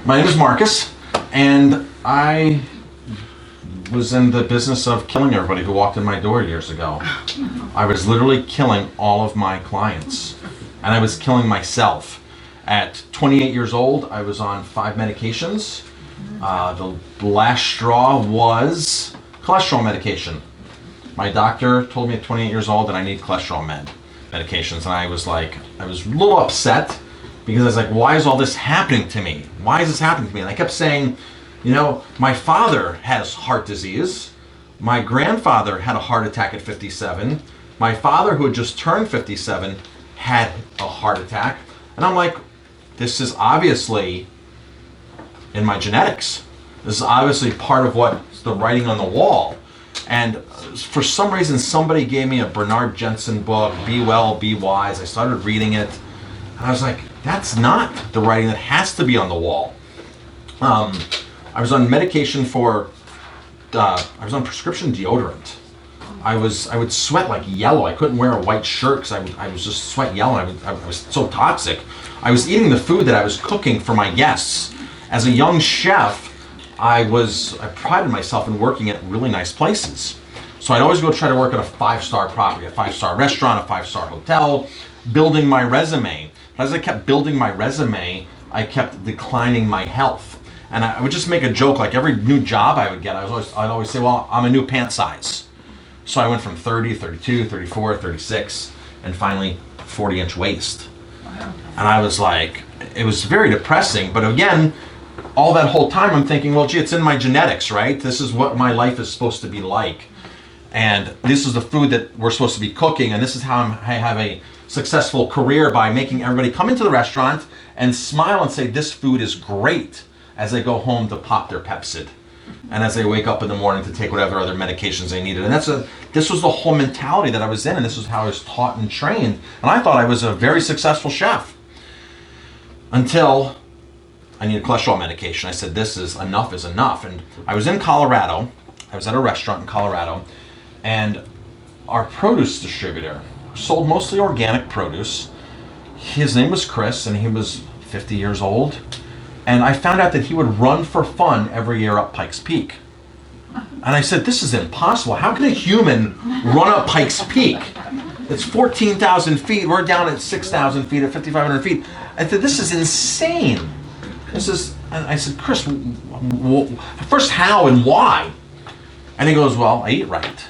My name is Marcus, and I was in the business of killing everybody who walked in my door years ago. I was literally killing all of my clients, and I was killing myself. At 28 years old, I was on 5 medications. The last straw was cholesterol medication. My doctor told me at 28 years old that I need cholesterol medications, and I was a little upset because I was like, why is all this happening to me? Why is this happening to me? And I kept saying, you know, my father has heart disease. My grandfather had a heart attack at 57. My father, who had just turned 57, had a heart attack. And I'm like, this is obviously in my genetics. This is obviously part of what's the writing on the wall. And for some reason, somebody gave me a Bernard Jensen book, Be Well, Be Wise. I started reading it, and I was like, that's not the writing that has to be on the wall. I was on medication for, I was on prescription deodorant. I would sweat like yellow. I couldn't wear a white shirt because I was just sweat yellow. I was so toxic. I was eating the food that I was cooking for my guests. As a young chef, I prided myself in working at really nice places. So I'd always go try to work at a 5-star property, a 5-star restaurant, a 5-star hotel, building my resume. But as I kept building my resume, I kept declining my health. And I would just make a joke, like every new job I would get, I'd always say, well, I'm a new pant size. So I went from 30, 32, 34, 36, and finally 40-inch waist. Wow. And I was like, it was very depressing. But again, all that whole time I'm thinking, well, gee, it's in my genetics, right? This is what my life is supposed to be like. And this is the food that we're supposed to be cooking. And this is how I have a successful career, by making everybody come into the restaurant and smile and say, this food is great, as they go home to pop their Pepsid, and as they wake up in the morning to take whatever other medications they needed. And this was the whole mentality that I was in, and this was how I was taught and trained. And I thought I was a very successful chef until I needed cholesterol medication. I said, this is enough. And I was in Colorado. I was at a restaurant in Colorado, and our produce distributor sold mostly organic produce. His name was Chris, and he was 50 years old. And I found out that he would run for fun every year up Pikes Peak. And I said, this is impossible. How can a human run up Pikes Peak? It's 14,000 feet. We're down at 6,000 feet, at 5,500 feet. I said, this is insane. And I said, Chris, first how and why? And he goes, well, I eat right.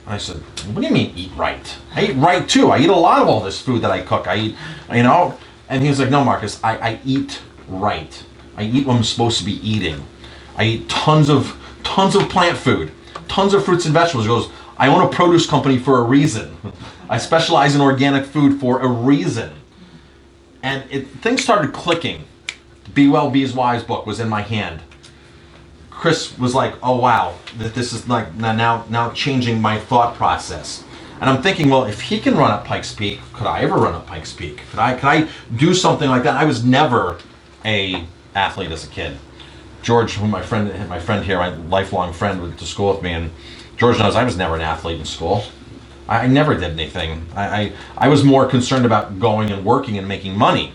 I said, what do you mean eat right? I eat right too. I eat a lot of all this food that I cook. I eat, you know. And he was like, no, Marcus, I eat right. I eat what I'm supposed to be eating. I eat tons of plant food, tons of fruits and vegetables. He goes, I own a produce company for a reason. I specialize in organic food for a reason. And things started clicking. Be Well, Be Wise book was in my hand. Chris was like, oh wow, this is like now changing my thought process. And I'm thinking, well, if he can run up Pikes Peak, could I ever run up Pikes Peak? Could I do something like that? I was never a athlete as a kid. George, who my friend here, my lifelong friend, went to school with me, and George knows I was never an athlete in school. I never did anything. I was more concerned about going and working and making money.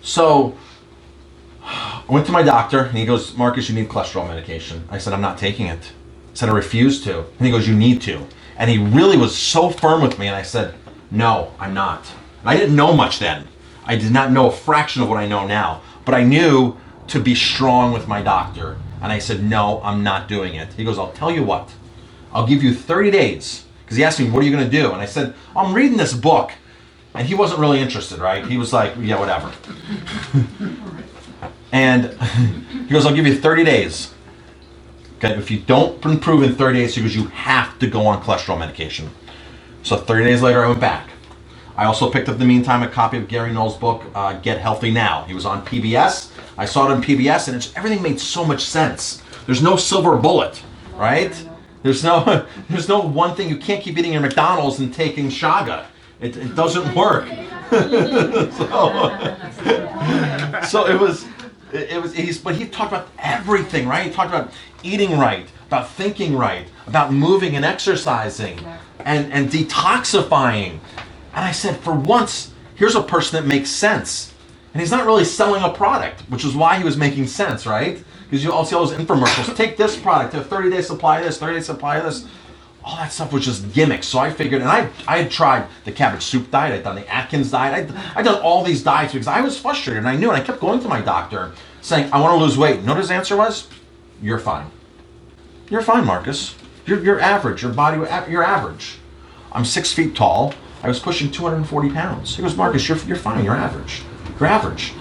So I went to my doctor, and he goes, Marcus, you need cholesterol medication. I said, I'm not taking it. I said, I refuse to. And he goes, you need to. And he really was so firm with me, and I said, no, I'm not. And I didn't know much then. I did not know a fraction of what I know now, but I knew to be strong with my doctor. And I said, no, I'm not doing it. He goes, I'll tell you what, I'll give you 30 days. Because he asked me, what are you going to do? And I said, I'm reading this book. And he wasn't really interested, right? He was like, yeah, whatever. And he goes, I'll give you 30 days. Okay, if you don't improve in 30 days, he goes, you have to go on cholesterol medication. So 30 days later, I went back. I also picked up in the meantime a copy of Gary Knoll's book, Get Healthy Now. He was on PBS. I saw it on PBS, and everything made so much sense. There's no silver bullet, right? There's no one thing. You can't keep eating your McDonald's and taking Shaga. It doesn't work. So it was. But he talked about everything, right? He talked about eating right, about thinking right, about moving and exercising, and detoxifying. And I said, for once, here's a person that makes sense. And he's not really selling a product, which is why he was making sense, right? Because you all see all those infomercials. Take this product, a 30-day supply of this, 30-day supply of this. All that stuff was just gimmicks. So I figured, and I had tried the cabbage soup diet, I'd done the Atkins diet, I'd done all these diets because I was frustrated, and I knew, and I kept going to my doctor saying, I want to lose weight. You know what his answer was? You're fine. You're fine, Marcus. You're average. Your body, you're average. I'm 6 feet tall. I was pushing 240 pounds. He goes, Marcus, you're fine. You're average. You're average.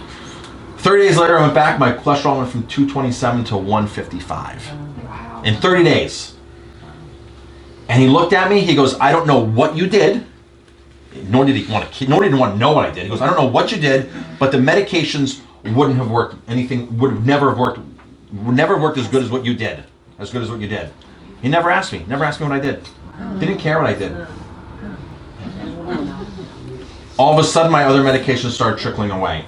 30 days later, I went back. My cholesterol went from 227 to 155. Wow. In 30 days. And he looked at me. He goes, I don't know what you did. Nor did he want to know what I did. He goes, I don't know what you did, but the medications wouldn't have worked. Anything would never have worked. Would never have worked as good as what you did. As good as what you did. He never asked me. Never asked me what I did. Didn't care what I did. All of a sudden, my other medications started trickling away.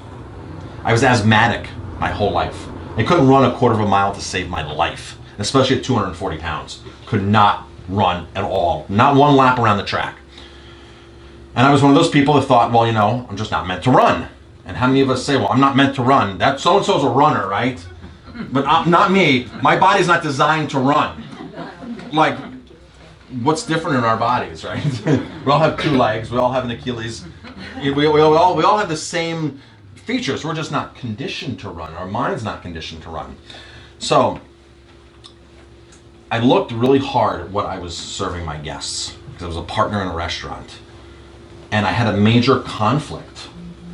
I was asthmatic my whole life. I couldn't run a quarter of a mile to save my life, especially at 240 pounds. Could not run at all. Not one lap around the track. And I was one of those people that thought, well, I'm just not meant to run. And how many of us say, well, I'm not meant to run? That so-and-so's a runner, right? But not me. My body's not designed to run. Like, what's different in our bodies, right? We all have 2 legs. We all have an Achilles. We all have the same features. We're just not conditioned to run. Our mind's not conditioned to run. So I looked really hard at what I was serving my guests because I was a partner in a restaurant. And I had a major conflict.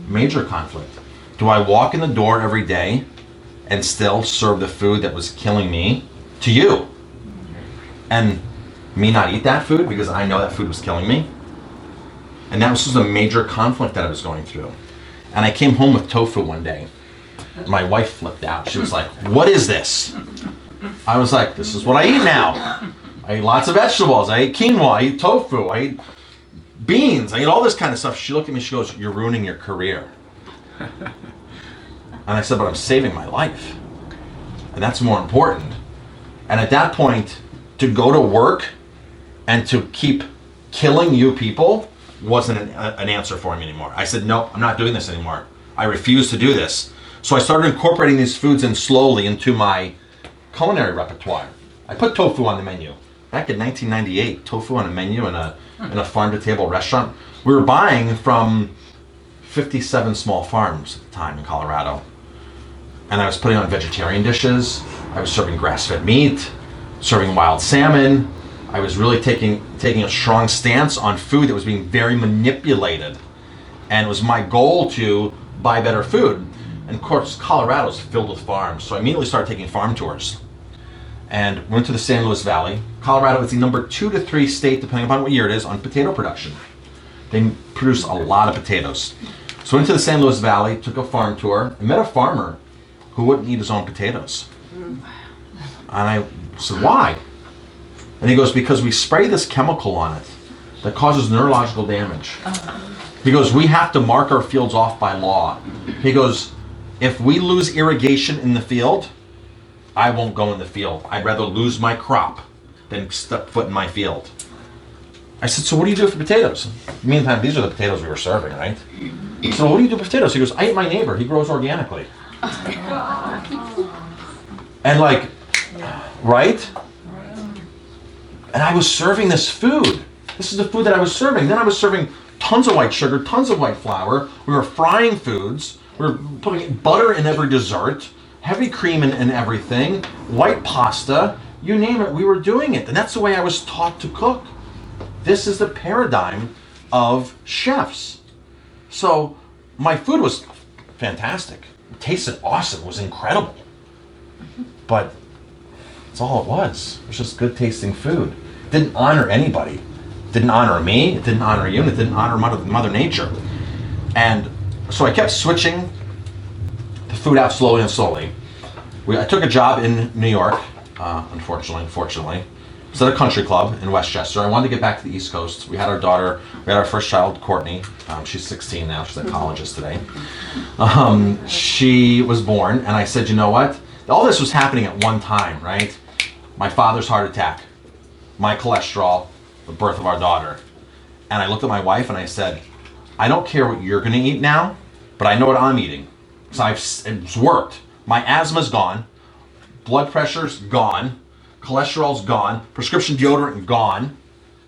Major conflict. Do I walk in the door every day and still serve the food that was killing me to you? And me not eat that food because I know that food was killing me? And that was a major conflict that I was going through. And I came home with tofu one day. My wife flipped out. She was like, what is this? I was like, this is what I eat now. I eat lots of vegetables. I eat quinoa. I eat tofu. I eat beans. I eat all this kind of stuff. She looked at me. She goes, you're ruining your career. And I said, but I'm saving my life. And that's more important. And at that point, to go to work and to keep killing you people wasn't an answer for me anymore. I said, no, I'm not doing this anymore. I refuse to do this. So I started incorporating these foods in slowly into my culinary repertoire. I put tofu on the menu. Back in 1998, tofu on a menu in a farm-to-table restaurant. We were buying from 57 small farms at the time in Colorado. And I was putting on vegetarian dishes. I was serving grass-fed meat, serving wild salmon. I was really taking a strong stance on food that was being very manipulated. And it was my goal to buy better food. And of course, Colorado is filled with farms. So I immediately started taking farm tours. And went to the San Luis Valley. Colorado is the number 2 to 3 state, depending upon what year it is, on potato production. They produce a lot of potatoes. So I went to the San Luis Valley, took a farm tour, and met a farmer who wouldn't eat his own potatoes. And I said, why? And he goes, because we spray this chemical on it that causes neurological damage. He goes, we have to mark our fields off by law. He goes, if we lose irrigation in the field, I won't go in the field. I'd rather lose my crop than step foot in my field. I said, so what do you do for potatoes? Meantime, these are the potatoes we were serving, right? So what do you do for potatoes? He goes, I eat my neighbor. He grows organically. And like, right? And I was serving this food. This is the food that I was serving. Then I was serving tons of white sugar, tons of white flour. We were frying foods. We were putting butter in every dessert, heavy cream in everything, white pasta, you name it, we were doing it. And that's the way I was taught to cook. This is the paradigm of chefs. So my food was fantastic. It tasted awesome. It was incredible. But that's all it was. It was just good tasting food. It didn't honor anybody. It didn't honor me. It didn't honor you. And it didn't honor Mother Nature. And so I kept switching the food out slowly and slowly. I took a job in New York, unfortunately. It was at a country club in Westchester. I wanted to get back to the East Coast. We had our daughter, we had our first child, Courtney. She's 16 now, she's a collegeist today. She was born, and I said, you know what? All this was happening at one time, right? My father's heart attack, my cholesterol, the birth of our daughter. And I looked at my wife and I said, I don't care what you're gonna eat now, but I know what I'm eating. Because it's worked. My asthma's gone. Blood pressure's gone. Cholesterol's gone. Prescription deodorant gone.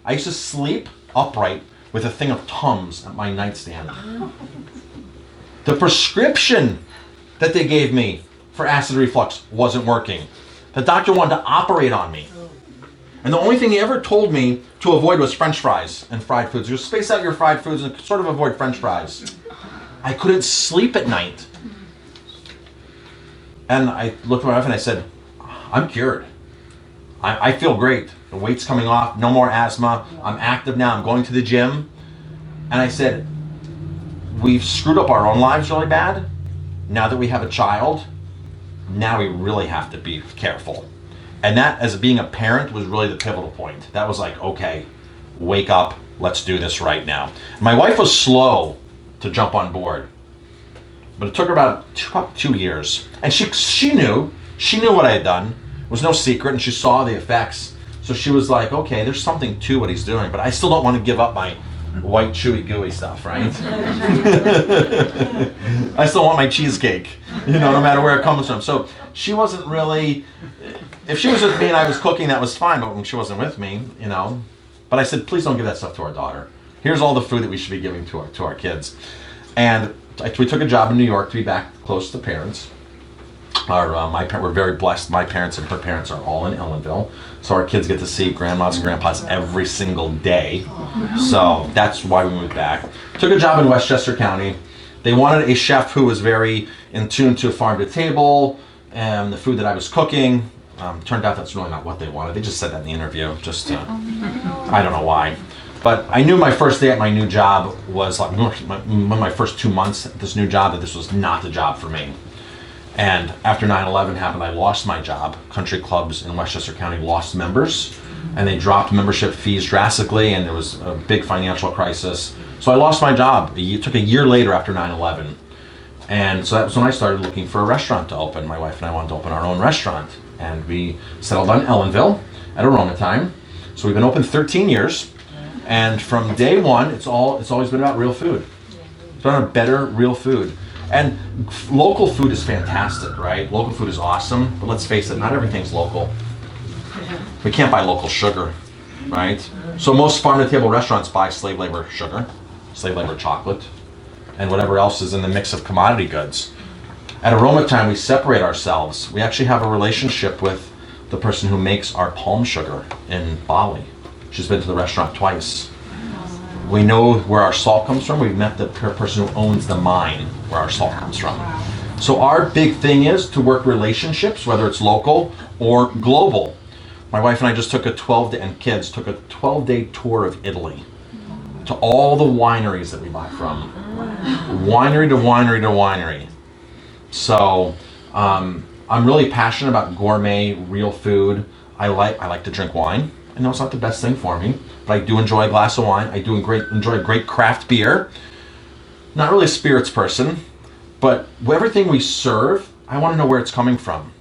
I used to sleep upright with a thing of Tums at my nightstand. The prescription that they gave me for acid reflux wasn't working. The doctor wanted to operate on me. And the only thing he ever told me to avoid was French fries and fried foods. Just space out your fried foods and sort of avoid French fries. I couldn't sleep at night. And I looked at my wife and I said, I'm cured. I feel great. The weight's coming off, no more asthma. I'm active now, I'm going to the gym. And I said, we've screwed up our own lives really bad. Now that we have a child, now we really have to be careful. And that, as being a parent, was really the pivotal point. That was like, okay, wake up, let's do this right now. My wife was slow to jump on board, but it took her about 2 years. And she knew what I had done. It was no secret, and she saw the effects. So she was like, okay, there's something to what he's doing, but I still don't want to give up my white, chewy, gooey stuff, right? I still want my cheesecake, no matter where it comes from. So she wasn't really, if she was with me and I was cooking, that was fine, but when she wasn't with me, But I said, please don't give that stuff to our daughter. Here's all the food that we should be giving to our kids. And we took a job in New York to be back close to parents. We're very blessed. My parents and her parents are all in Ellenville, so our kids get to see grandmas and grandpas every single day. So that's why we moved back. Took a job in Westchester County. They wanted a chef who was very in tune to farm to table and the food that I was cooking. Turned out that's really not what they wanted. They just said that in the interview. I don't know why. But I knew my first day at my new job was like my first 2 months at this new job that this was not the job for me. And after 9/11 happened, I lost my job. Country clubs in Westchester County lost members, and they dropped membership fees drastically, and there was a big financial crisis. So I lost my job. It took a year later after 9/11. And so that was when I started looking for a restaurant to open. My wife and I wanted to open our own restaurant. And we settled on Ellenville at Aroma Thyme. So we've been open 13 years. And from day one, it's always been about real food. It's been about better real food. And local food is fantastic, right? Local food is awesome, but let's face it, not everything's local. We can't buy local sugar, right? So most farm-to-table restaurants buy slave labor sugar, slave labor chocolate, and whatever else is in the mix of commodity goods. At Aroma Thyme, we separate ourselves. We actually have a relationship with the person who makes our palm sugar in Bali. She's been to the restaurant twice. We know where our salt comes from. We've met the person who owns the mine where our salt comes from. So our big thing is to work relationships, whether it's local or global. My wife and I just took a 12-day tour of Italy to all the wineries that we buy from. Winery to winery to winery. So I'm really passionate about gourmet, real food. I like to drink wine. I know it's not the best thing for me, but I do enjoy a glass of wine. I do enjoy a great craft beer. Not really a spirits person, but everything we serve, I want to know where it's coming from.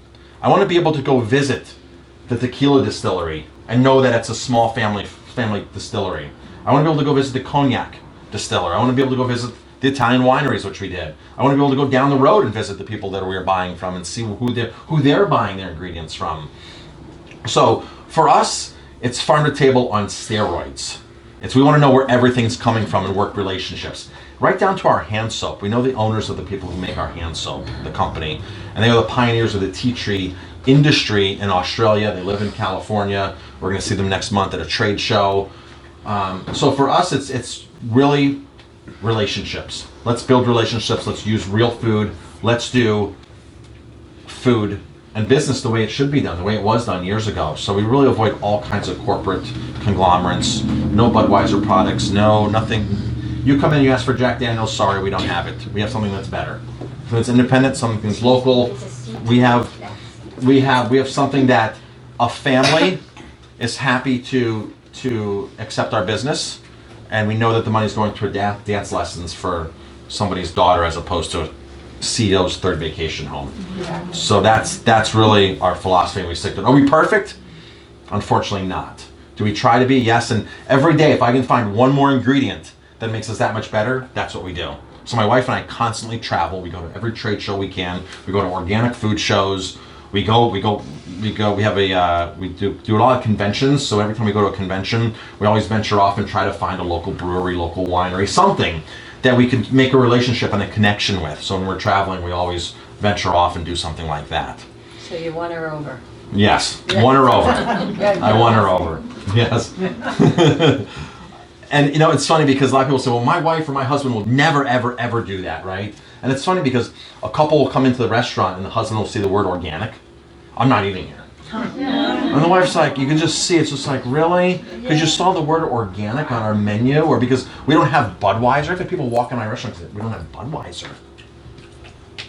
I want to be able to go visit the tequila distillery and know that it's a small family distillery. I want to be able to go visit the cognac distiller. I want to be able to go visit the Italian wineries, which we did. I want to be able to go down the road and visit the people that we're buying from and see who they're buying their ingredients from. So for us, it's farm to table on steroids. We want to know where everything's coming from and work relationships. Right down to our hand soap. We know the owners of the people who make our hand soap, the company. And they are the pioneers of the tea tree industry in Australia. They live in California. We're going to see them next month at a trade show. So for us, it's really relationships. Let's build relationships. Let's use real food. Let's do food and business the way it should be done, the way it was done years ago. So we really avoid all kinds of corporate conglomerates. No Budweiser products. No nothing. You come in, you ask for Jack Daniels. Sorry, we don't have it. We have something that's better. So it's independent. Something's local. We have something that a family is happy to accept our business, and we know that the money's going to dance lessons for somebody's daughter as opposed to a CEO's third vacation home. Yeah. So that's really our philosophy, and we stick to it. Are we perfect? Unfortunately not. Do we try to be? Yes, and every day if I can find one more ingredient that makes us that much better, that's what we do. So my wife and I constantly travel. We go to every trade show we can. We go to organic food shows. We do a lot of conventions. So every time we go to a convention, we always venture off and try to find a local brewery, local winery, something that we can make a relationship and a connection with. So when we're traveling, we always venture off and do something like that. So you won her over. Yes, won her over. I won her over. Yes. And you know, it's funny because a lot of people say, well, my wife or my husband will never, ever, ever do that, right? And it's funny because a couple will come into the restaurant and the husband will see the word organic. I'm not eating here. And the wife's like, you can just see, it's just like, really? Because you saw the word organic on our menu? Or because we don't have Budweiser? I've had people walk in my restaurant and say, we don't have Budweiser.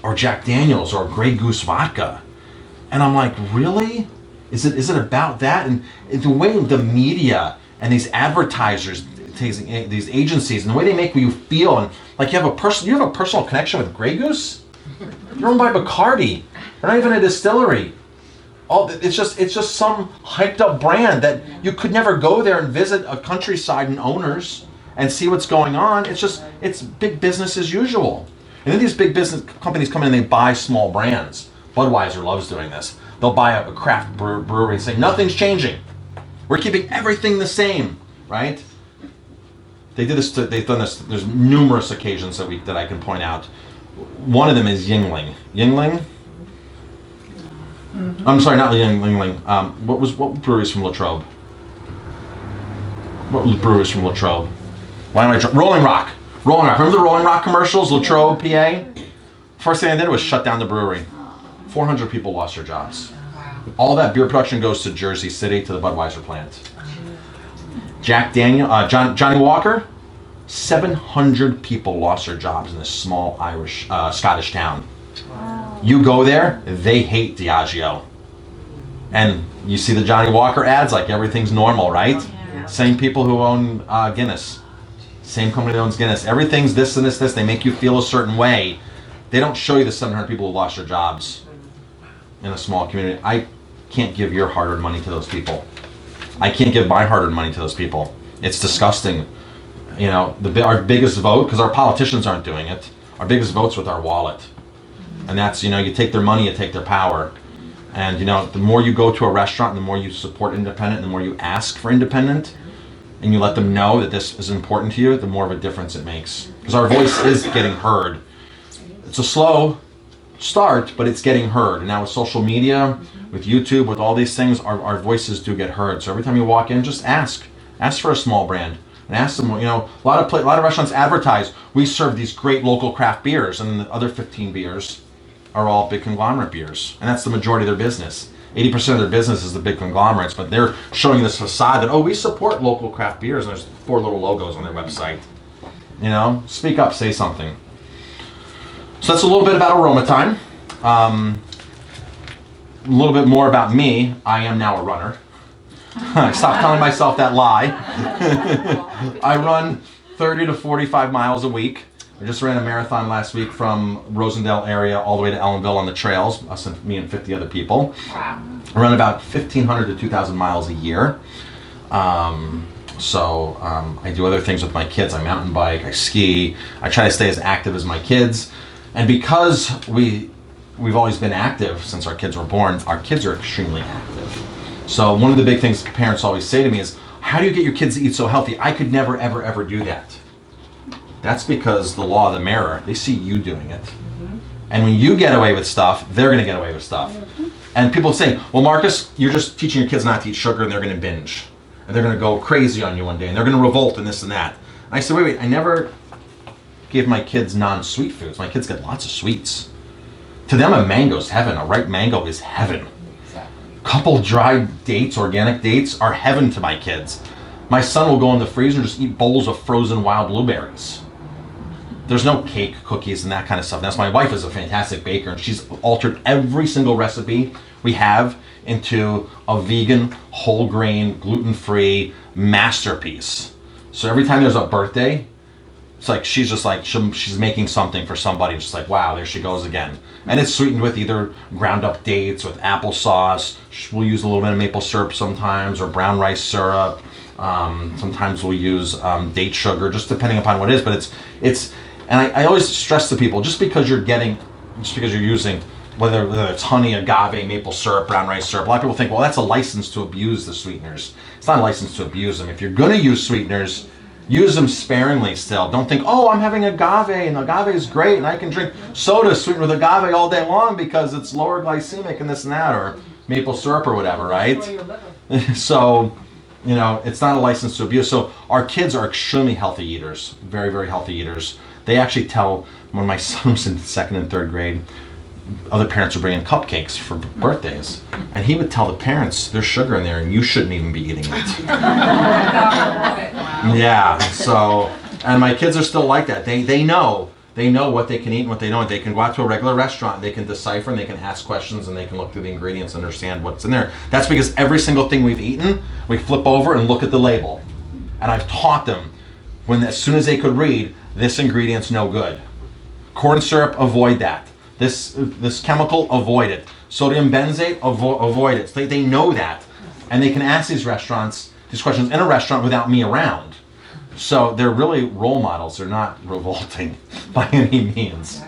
Or Jack Daniels or Grey Goose vodka. And I'm like, really? Is it about that? And the way the media and these advertisers, these agencies, and the way they make you feel, and like you have a personal connection with Grey Goose. You're owned by Bacardi. They're not even a distillery. It's just some hyped up brand that you could never go there and visit a countryside and owners and see what's going on. It's big business as usual. And then these big business companies come in and they buy small brands. Budweiser loves doing this. They'll buy a craft brewery and say, nothing's changing. We're keeping everything the same, right? They've done this, there's numerous occasions that I can point out. One of them is Yingling. Yingling? Mm-hmm. I'm sorry, not Yingling. What breweries from Latrobe? What breweries from Latrobe? Why am I Rolling Rock. Rolling Rock. Remember the Rolling Rock commercials, Latrobe, PA? First thing I did was shut down the brewery. 400 people lost their jobs. All that beer production goes to Jersey City, to the Budweiser plant. Jack Daniel, Johnny Walker, 700 people lost their jobs in this small Scottish town. Wow. You go there, they hate Diageo. And you see the Johnny Walker ads, like everything's normal, right? Yeah. Same people who own Guinness. Same company that owns Guinness. Everything's this and this. They make you feel a certain way. They don't show you the 700 people who lost their jobs in a small community. I can't give your hard-earned money to those people. I can't give my hard-earned money to those people. It's disgusting. You know, our biggest vote, because our politicians aren't doing it, our biggest vote's with our wallet. And that's, you know, you take their money, you take their power. And, you know, the more you go to a restaurant, the more you support independent, the more you ask for independent, and you let them know that this is important to you, the more of a difference it makes. Because our voice is getting heard. It's a slow start, but it's getting heard. And now with social media, with YouTube, with all these things, our voices do get heard. So every time you walk in, just ask for a small brand, and ask them. You know, a lot of restaurants advertise, we serve these great local craft beers, and the other 15 beers are all big conglomerate beers, and that's the majority of their business. 80% of their business is the big conglomerates, but they're showing this facade that, oh, we support local craft beers, and there's 4 little logos on their website. You know, speak up, say something. So that's a little bit about Aroma Thyme. A little bit more about me. I am now a runner. I stopped telling myself that lie. I run 30 to 45 miles a week. I just ran a marathon last week from Rosendale area all the way to Ellenville on the trails, me and 50 other people. I run about 1,500 to 2,000 miles a year. So I do other things with my kids. I mountain bike, I ski. I try to stay as active as my kids. And because we've always been active since our kids were born, our kids are extremely active. So one of the big things parents always say to me is, how do you get your kids to eat so healthy? I could never, ever, ever do that. That's because the law of the mirror, they see you doing it. Mm-hmm. And when you get away with stuff, they're going to get away with stuff. Mm-hmm. And people say, well, Marcus, you're just teaching your kids not to eat sugar and they're going to binge. And they're going to go crazy on you one day and they're going to revolt and this and that. And I said, wait, I never gave my kids non-sweet foods. My kids get lots of sweets. To them, a mango's heaven. A ripe mango is heaven. A couple dried dates, organic dates, are heaven to my kids. My son will go in the freezer and just eat bowls of frozen wild blueberries. There's no cake, cookies, and that kind of stuff. That's my wife is a fantastic baker, and she's altered every single recipe we have into a vegan, whole grain, gluten-free masterpiece. So every time there's a birthday, it's like she's making something for somebody. It's just like, wow, there she goes again. And it's sweetened with either ground up dates, with applesauce. We'll use a little bit of maple syrup sometimes, or brown rice syrup. Sometimes we'll use date sugar, just depending upon what it is. But it's And I always stress to people, just because you're using, whether it's honey, agave, maple syrup, brown rice syrup, a lot of people think, well, that's a license to abuse the sweeteners. It's not a license to abuse them. If you're going to use sweeteners, use them sparingly still. Don't think, oh, I'm having agave, and agave is great, and I can drink soda sweetened with agave all day long because it's lower glycemic and this and that, or maple syrup or whatever, right? So, it's not a license to abuse. So our kids are extremely healthy eaters, very, very healthy eaters. They actually tell, when my son was in 2nd and 3rd grade, other parents were bringing cupcakes for birthdays, and he would tell the parents, there's sugar in there and you shouldn't even be eating it. Yeah, so, and my kids are still like that. They know what they can eat and what they don't. They can go out to a regular restaurant, they can decipher, and they can ask questions, and they can look through the ingredients and understand what's in there. That's because every single thing we've eaten, we flip over and look at the label. And I've taught them, as soon as they could read, this ingredient's no good. Corn syrup, avoid that. This chemical, avoid it. Sodium benzate, avoid it. They know that. And they can ask these questions in a restaurant without me around. So they're really role models. They're not revolting by any means.